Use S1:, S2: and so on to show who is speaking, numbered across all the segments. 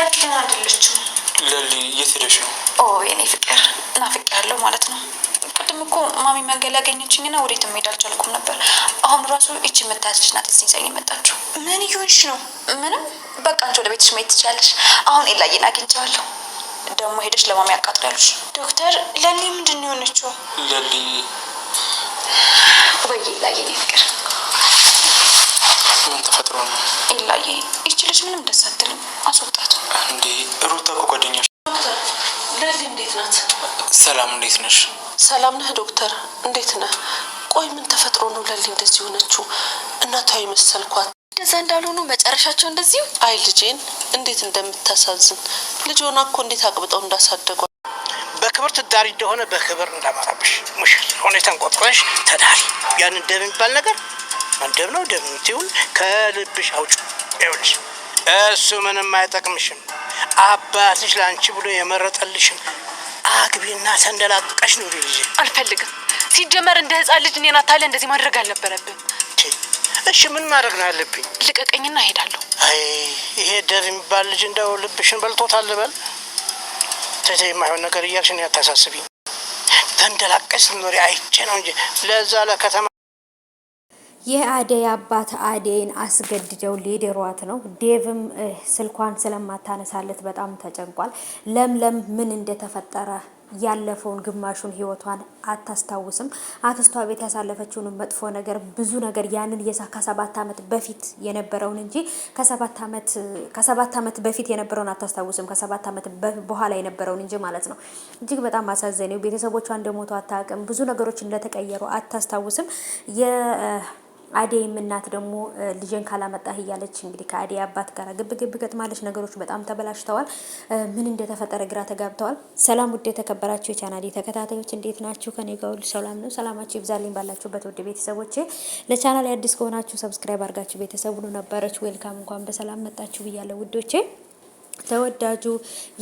S1: ለሊ ገና አይደለችም።
S2: ለሊ የት ሄደሽ ነው?
S1: ኦ የኔ ፍቅር ናፍቄያለሁ ማለት ነው። ቅድም እኮ ማሚ መንገድ ያገኘችኝና ወዴትም መሄድ አልቻልኩም ነበር። አሁን ራሱ እቺ የምታያለች ናት እዚህ ይዛኝ የመጣችው።
S3: ምን እየሆንሽ ነው?
S1: ምንም በቃ አንቺ ወደ ቤትሽ መሄድ ትችያለሽ። አሁን ኤላዬን አግኝቼዋለሁ። ደግሞ ሄደሽ ለማሚ ያቃጥሪያለሽ።
S3: ዶክተር ለሊ ምንድን ነው የሆነችው?
S2: ለሊ
S1: ወይ ኤላዬ የኔ ፍቅር
S2: ምን ተፈጥሮ ነው?
S1: ኤላዬ ይቺ ልጅ ምንም ደስ አትልም። አስወጣት
S2: እንዴ። ሩታ እኮ ጓደኛሽ።
S3: ዶክተር ለሊ እንዴት ናት?
S2: ሰላም እንዴት ነሽ?
S3: ሰላም ነህ ዶክተር? እንዴት ነህ? ቆይ ምን ተፈጥሮ ነው ለሊ እንደዚህ ሆነችው? እናቷ ይመሰልኳት።
S1: እንደዛ እንዳልሆኑ መጨረሻቸው እንደዚሁ።
S3: አይ ልጄን እንዴት እንደምታሳዝን ልጅ ሆና እኮ እንዴት አቅብጠው እንዳሳደጓት።
S4: በክብር ትዳሪ እንደሆነ በክብር እንዳማራብሽ ሙሽል ሁኔታን ቆጥረሽ ተዳሪ። ያን ደም የሚባል ነገር አንደም ነው። ደም ትሁን ከልብሽ አውጭ። ይኸውልሽ እሱ ምንም አይጠቅምሽም። አባትሽ ላንቺ ብሎ የመረጠልሽም አግቢና ተንደላቀሽ ነው ልጅ።
S3: አልፈልግም። ሲጀመር እንደ ህፃን ልጅ እኔን አታለ እንደዚህ ማድረግ አልነበረብን።
S4: እሺ ምን ማድረግ ነው ያለብኝ?
S3: ልቀቀኝና እሄዳለሁ።
S4: አይ ይሄ ደም የሚባል ልጅ እንደው ልብሽን በልቶታል በል። ተይ የማይሆን ነገር እያልሽ እኔን አታሳስቢኝ። ተንደላቀሽ ኖሪ አይቼ ነው እንጂ ለዛ ለከተማ
S5: የአደይ አባት አደይን አስገድደው ሊድሯት ነው። ዴቭም ስልኳን ስለማታነሳለት በጣም ተጨንቋል። ለምለም ምን እንደተፈጠረ ያለፈውን ግማሹን ህይወቷን አታስታውስም። አክስቷ ቤት ያሳለፈችውን መጥፎ ነገር ብዙ ነገር ያንን ከ7 ዓመት በፊት የነበረውን እንጂ ከ7 ዓመት በፊት የነበረውን አታስታውስም። ከ7 ዓመት በኋላ የነበረውን እንጂ ማለት ነው። እጅግ በጣም አሳዘነው። ቤተሰቦቿ እንደሞቱ አታውቅም። ብዙ ነገሮች እንደተቀየሩ አታስታውስም። አደይም እናት ደግሞ ልጅን ካላመጣህ እያለች እንግዲህ ከአደይ አባት ጋር ግብ ገጥማለች። ነገሮች በጣም ተበላሽተዋል። ምን እንደተፈጠረ ግራ ተጋብተዋል። ሰላም ውድ የተከበራችሁ የቻናሌ ተከታታዮች እንዴት ናችሁ? ከኔ ጋር ሁሉ ሰላም ነው። ሰላማችሁ ይብዛልኝ ባላችሁበት ውድ ቤተሰቦቼ። ለቻናሌ አዲስ ከሆናችሁ ሰብስክራይብ አድርጋችሁ ቤተሰብ ሁኑ። ነበረች ዌልካም፣ እንኳን በሰላም መጣችሁ ብያለሁ ውዶቼ። ተወዳጁ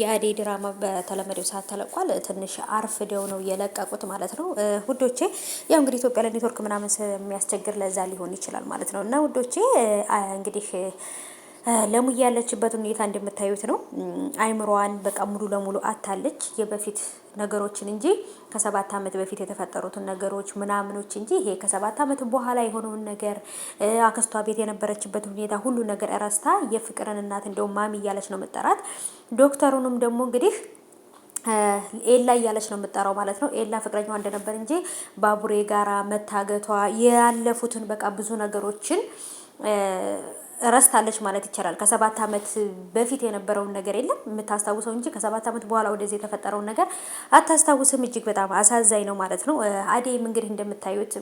S5: የአደይ ድራማ በተለመደው ሰዓት ተለቋል። ትንሽ አርፍደው ነው የለቀቁት ማለት ነው ውዶቼ። ያው እንግዲህ ኢትዮጵያ ለኔትወርክ ምናምን የሚያስቸግር ለዛ ሊሆን ይችላል ማለት ነው። እና ውዶቼ እንግዲህ ለሙዬ ያለችበት ሁኔታ እንደምታዩት ነው። አይምሮዋን በቃ ሙሉ ለሙሉ አታለች። የበፊት ነገሮችን እንጂ ከ7 ዓመት በፊት የተፈጠሩትን ነገሮች ምናምኖች እንጂ ይሄ ከ7 ዓመት በኋላ የሆነውን ነገር አክስቷ ቤት የነበረችበት ሁኔታ ሁሉ ነገር እረስታ የፍቅርን እናት እንደው ማሚ እያለች ነው መጠራት። ዶክተሩንም ደግሞ እንግዲህ ኤላ እያለች ነው የምጠራው ማለት ነው። ኤላ ፍቅረኛዋ እንደነበር እንጂ ባቡሬ ጋራ መታገቷ ያለፉትን በቃ ብዙ ነገሮችን ረስታለች ማለት ይቻላል። ከ7 ዓመት በፊት የነበረውን ነገር የለም የምታስታውሰው እንጂ ከ7 ዓመት በኋላ ወደዚህ የተፈጠረውን ነገር አታስታውስም። እጅግ በጣም አሳዛኝ ነው ማለት ነው። አደይም እንግዲህ እንደምታዩት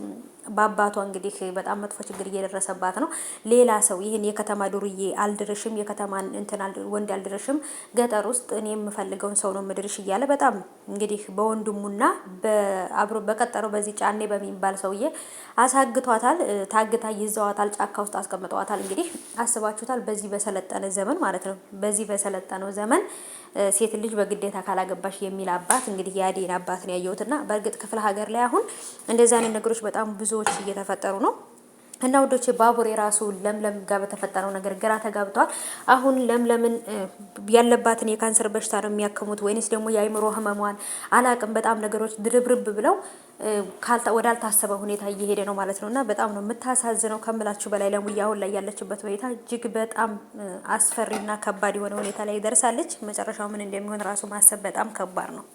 S5: በአባቷ እንግዲህ በጣም መጥፎ ችግር እየደረሰባት ነው። ሌላ ሰው ይህን የከተማ ዱርዬ አልድርሽም፣ የከተማን እንትን ወንድ አልድርሽም፣ ገጠር ውስጥ እኔ የምፈልገውን ሰው ነው ምድርሽ እያለ በጣም እንግዲህ በወንድሙና አብሮ በቀጠረው በዚህ ጫኔ በሚባል ሰውዬ አሳግቷታል። ታግታ ይዘዋታል፣ ጫካ ውስጥ አስቀምጠዋታል። እንግዲህ አስባችሁታል። በዚህ በሰለጠነ ዘመን ማለት ነው። በዚህ በሰለጠነው ዘመን ሴት ልጅ በግዴታ ካላገባሽ የሚል አባት እንግዲህ የአደይን አባት ነው ያየሁትና በእርግጥ ክፍለ ሀገር ላይ አሁን እንደዚህ አይነት ነገሮች በጣም ብዙዎች እየተፈጠሩ ነው። እና ወዶቼ ባቡሬ ራሱ ለምለም ጋር በተፈጠረው ነገር ግራ ተጋብቷል። አሁን ለምለምን ያለባትን የካንሰር በሽታ ነው የሚያክሙት ወይንስ ደግሞ የአይምሮ ህመሟን አላቅም። በጣም ነገሮች ድርብርብ ብለው ወዳልታሰበ ሁኔታ እየሄደ ነው ማለት ነውና በጣም ነው የምታሳዝነው ከምላችሁ በላይ። ለሙዬ አሁን ላይ ያለችበት ሁኔታ እጅግ በጣም አስፈሪና ከባድ የሆነ ሁኔታ ላይ ደርሳለች። መጨረሻው ምን እንደሚሆን ራሱ ማሰብ በጣም ከባድ ነው።